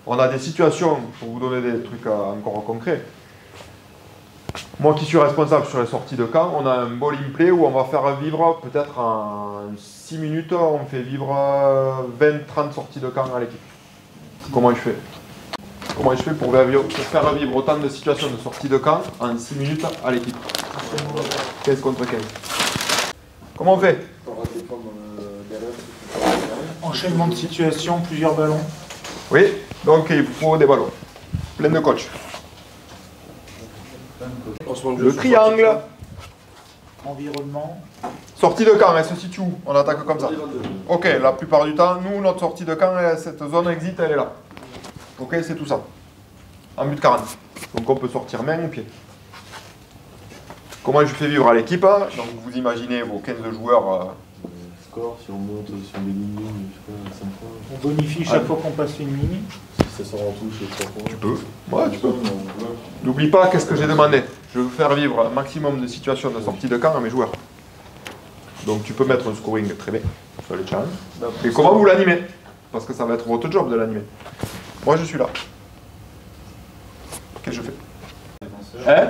On a des situations, pour vous donner des trucs encore concrets. Moi qui suis responsable sur les sorties de camp, on a un bowling play où on va faire vivre, peut-être en 6 minutes, on fait vivre 20-30 sorties de camp à l'équipe. Comment je fais? Comment je fais pour faire vivre autant de situations de sortie de camp en 6 minutes à l'équipe? 15 contre 15. Comment on fait? Enchaînement de situation, plusieurs ballons. Oui, donc il faut des ballons. Plein de coachs. Le triangle. Environnement. Sortie de camp, elle se situe où? On attaque comme ça. Ok, la plupart du temps, nous, notre sortie de camp, cette zone exit, elle est là. Ok, c'est tout ça. En but de 40. Donc on peut sortir main ou pied. Comment je fais vivre à l'équipe? Donc vous imaginez vos 15 joueurs. Score, si on monte sur des lignes, je sais pas, 5 points. On bonifie chaque fois qu'on passe une ligne. Si ça sort en touche, 3 points. Tu peux. Ouais, tu peux. N'oublie pas qu'est-ce que j'ai demandé. Je veux faire vivre un maximum de situations de sortie de camp à mes joueurs. Donc tu peux mettre un scoring très bien sur les challenges. Et comment vous l'animez? Parce que ça va être votre job de l'animer. Moi je suis là. Qu'est-ce que je fais? Hein?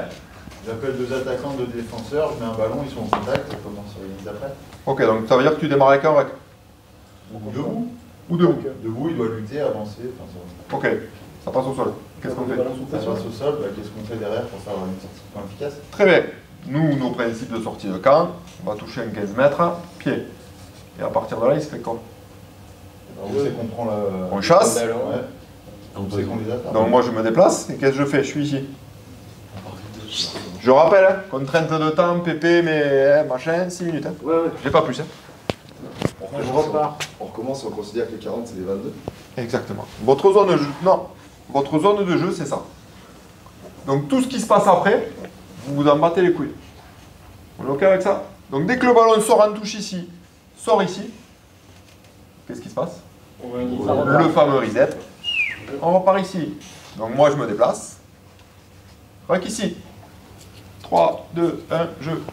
J'appelle 2 attaquants, 2 défenseurs, je mets un ballon, ils sont en contact, et comment sur les mises après? Ok, donc ça veut dire que tu démarres avec un rec. Debout. Ou debout. Debout, il doit lutter, avancer. Ok, ça passe au sol. Qu'est-ce qu'on fait? Ça passe au sol, qu'est-ce qu'on fait derrière pour faire une sortie de camp efficace? Très bien. Nous, nos principes de sortie de camp, on va toucher un 15 mètres, pied. Et à partir de là, il se fait quoi? On sait qu'on prend le... On chasse. Ouais. On sait qu'on les attaque. Donc moi je me déplace, et qu'est-ce que je fais? Je suis ici. Je rappelle, hein, contrainte de temps, PP, mais machin, 6 minutes. Hein. Ouais. J'ai pas plus. Hein. On recommence, on considère que les 40 c'est les 22. Exactement. Votre zone de jeu, non. Votre zone de jeu, c'est ça. Donc tout ce qui se passe après, vous vous en battez les couilles. On est OK avec ça? Donc dès que le ballon sort en touche ici, sort ici, qu'est-ce qui se passe? Le fameux reset. On repart ici. Donc moi je me déplace. Rec ici. 3, 2, 1, jeu.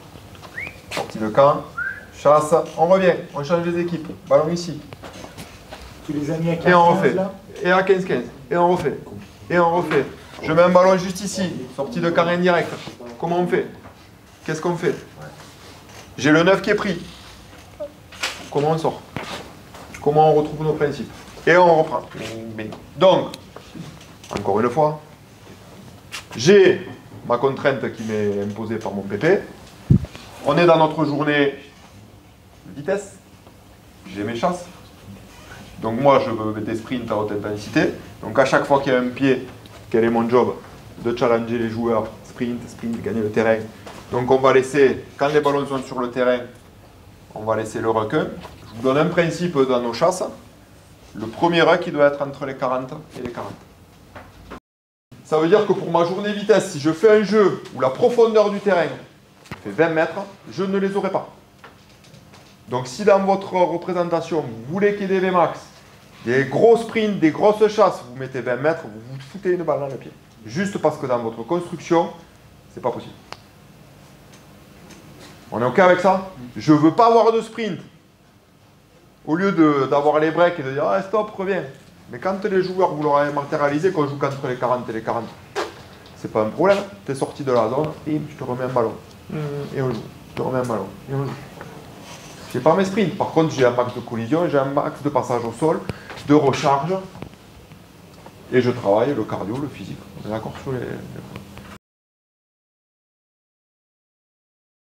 Sortie de camp. Chasse. On revient. On change les équipes. Ballon ici. Tu les as mis à 15, Et on refait. là. Et à 15-15. Et on refait. Et on refait. Je mets un ballon juste ici. Sortie de camp indirect. Comment on fait? Qu'est-ce qu'on fait? J'ai le 9 qui est pris. Comment on sort? Comment on retrouve nos principes? Et on reprend. Donc, encore une fois, j'ai ma contrainte qui m'est imposée par mon PP. On est dans notre journée de vitesse. J'ai mes chasses. Donc moi, je veux des sprints à haute intensité. Donc à chaque fois qu'il y a un pied, quel est mon job? De challenger les joueurs. Sprint, gagner le terrain. Donc on va laisser, quand les ballons sont sur le terrain, on va laisser le requin. Je vous donne un principe dans nos chasses. Le premier rec, il doit être entre les 40 et les 40. Ça veut dire que pour ma journée vitesse, si je fais un jeu où la profondeur du terrain fait 20 mètres, je ne les aurai pas. Donc si dans votre représentation, vous voulez qu'il y ait des VMAX, des gros sprints, des grosses chasses, vous mettez 20 mètres, vous vous foutez une balle dans le pied. Juste parce que dans votre construction, c'est pas possible. On est OK avec ça? Je ne veux pas avoir de sprint. Au lieu d'avoir les breaks et de dire ah, stop, reviens. Mais quand les joueurs, vous leur avez matérialisé qu'on joue qu'entre les 40 et les 40, c'est pas un problème. Tu es sorti de la zone, et je te remets un ballon. Et on joue. Je te remets un ballon. Et on joue. Je n'ai pas mes sprints. Par contre, j'ai un max de collision, j'ai un max de passage au sol, de recharge. Et je travaille le cardio, le physique. On est d'accord sur les points.